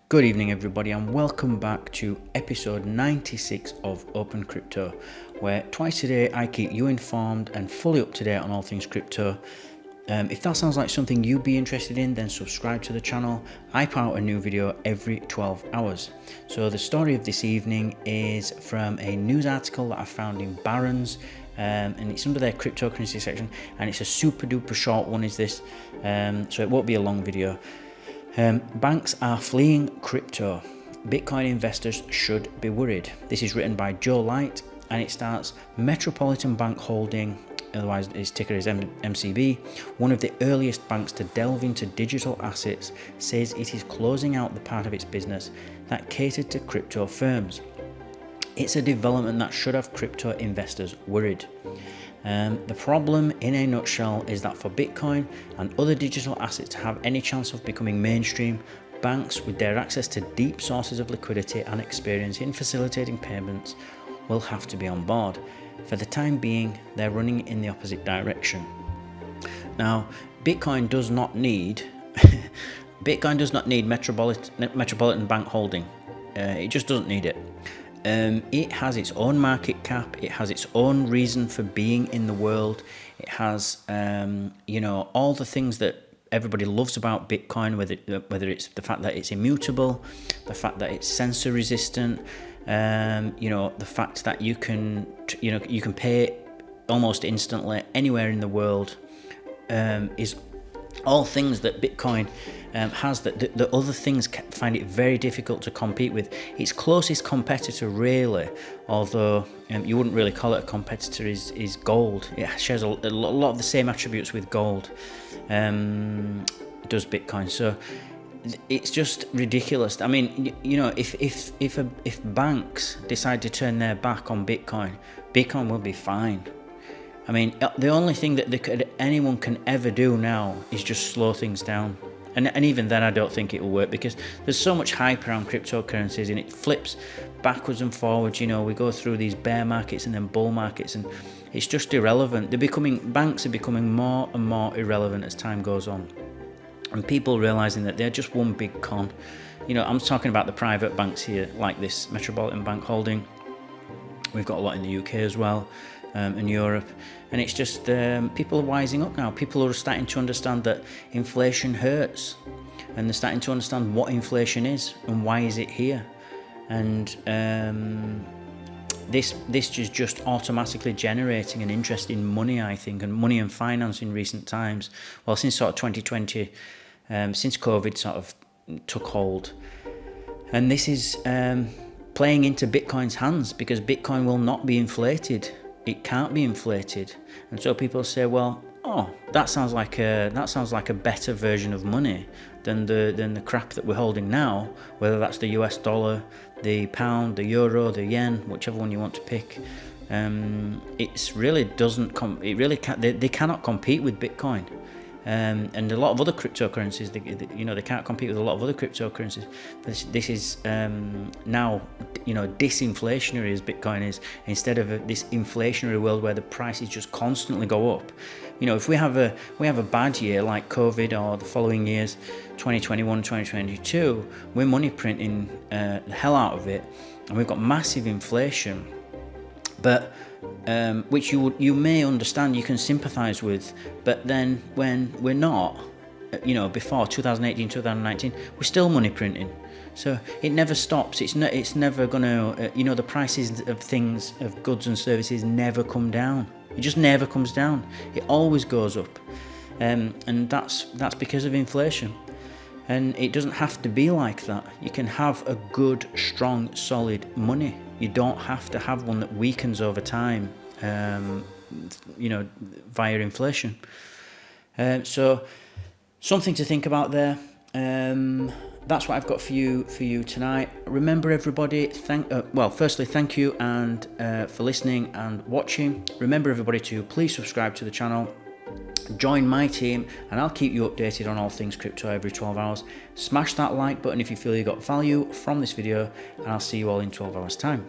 Good evening everybody, and welcome back to episode 96 of Open Crypto, where twice a day I keep you informed and fully up to date on all things crypto. If that sounds like something you'd be interested in, then subscribe to the channel. I put out a new video every 12 hours. So the story of this evening is from a news article that I found in Barron's, and it's under their cryptocurrency section, and it's a super duper short one is this, so it won't be a long video. Banks are fleeing crypto. Bitcoin investors should be worried. This is written by Joe Light, and it starts: Metropolitan Bank Holding, otherwise its ticker is MCB, one of the earliest banks to delve into digital assets, says it is closing out the part of its business that catered to crypto firms. It's a development that should have crypto investors worried. The problem, in a nutshell, is that for Bitcoin and other digital assets to have any chance of becoming mainstream, banks with their access to deep sources of liquidity and experience in facilitating payments will have to be on board. For the time being, they're running in the opposite direction. Now, Bitcoin does not need Metropolitan Bank Holding. It just doesn't need it. It has its own market cap. It has its own reason for being in the world. It has, all the things that everybody loves about Bitcoin, whether it's the fact that it's immutable, the fact that it's censor resistant, the fact that you can pay almost instantly anywhere in the world, is all things that Bitcoin has that the other things find it very difficult to compete with. Its closest competitor, really, although you wouldn't really call it a competitor, is gold. It shares a lot of the same attributes with gold, does Bitcoin. So it's just ridiculous. I mean, if banks decide to turn their back on Bitcoin will be fine. I mean, the only thing that anyone can ever do now is just slow things down. And even then, I don't think it will work, because there's so much hype around cryptocurrencies, and it flips backwards and forwards. We go through these bear markets and then bull markets, and it's just irrelevant. Banks are becoming more and more irrelevant as time goes on, and people realizing that they're just one big con. I'm talking about the private banks here, like this Metropolitan Bank Holding. We've got a lot in the UK as well, and Europe, and it's just people are wising up now. People are starting to understand that inflation hurts, and they're starting to understand what inflation is and why is it here. And this is just automatically generating an interest in money, I think, and money and finance in recent times. Well, since sort of 2020, since COVID sort of took hold, and this is playing into Bitcoin's hands, because Bitcoin will not be inflated. It can't be inflated, and so people say, well, that sounds like a better version of money than the crap that we're holding now, whether that's the US dollar, the pound, the euro, the yen, whichever one you want to pick. It's really doesn't they cannot compete with Bitcoin. And a lot of other cryptocurrencies, they can't compete with a lot of other cryptocurrencies. This is now, disinflationary as Bitcoin is, instead of this inflationary world where the prices just constantly go up. If we have a bad year like COVID, or the following years, 2021, 2022, we're money printing the hell out of it, and we've got massive inflation. But which you may understand, you can sympathise with, but then when we're not, before 2018, 2019, we're still money printing, so it never stops. It's never gonna, the prices of things, of goods and services, never come down. It just never comes down. It always goes up, and that's because of inflation. And it doesn't have to be like that. You can have a good, strong, solid money. You don't have to have one that weakens over time, via inflation. So something to think about there. That's what I've got for you tonight. Remember, everybody, firstly, thank you and for listening and watching. Remember, everybody, to please subscribe to the channel. Join my team, and I'll keep you updated on all things crypto every 12 hours. Smash that like button if you feel you got value from this video, and I'll see you all in 12 hours time.